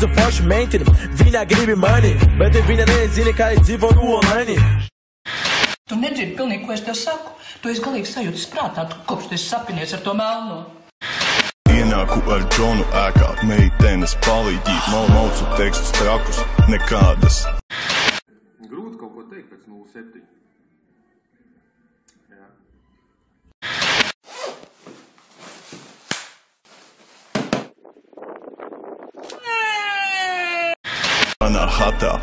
Usa forte mentally, viņa grib money, bet viņa nezina, kā es dzīvoju online. Tu nedzirdi pilnīgi, ko es tev saku. Tu esi galīgi sajūtas prātā, tu kopš tu esi sapinies ar to melno. Ienāku ar Džonu ēkā, meitenes palīdī, maucu tekstus trakus, nekādas. Grūti kaut ko teikt pēc 07. Jā. Manā hatā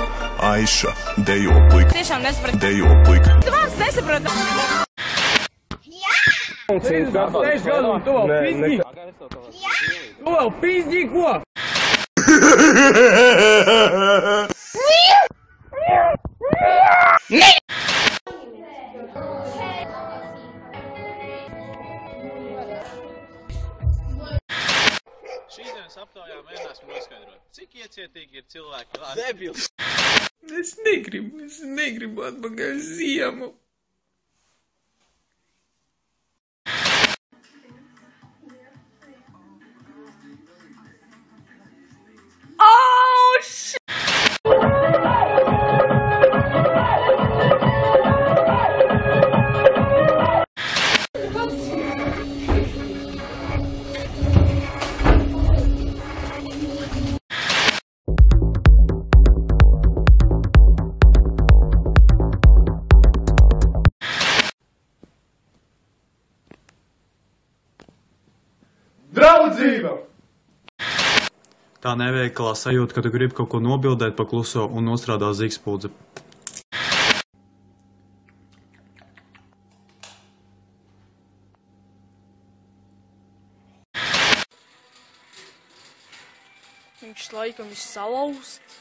Aiša dejo plika. Tiešām nesapratu. Dejo plika. Tu vārds nesapratu. Tu vēl pizdi? Tu vēl pizdi, ko? Šīdienas aptaujā mēģināsim noskaidrot, cik iecietīgi ir cilvēki vārdi. Debils! Es negribu atpakaļ ziemu. Oh, shit! Draudzība! Tā neveiklā sajūta, ka tu gribi kaut ko nobildēt pa kluso un nostrādā zigspūdze. Viņš laikam ir salauzts.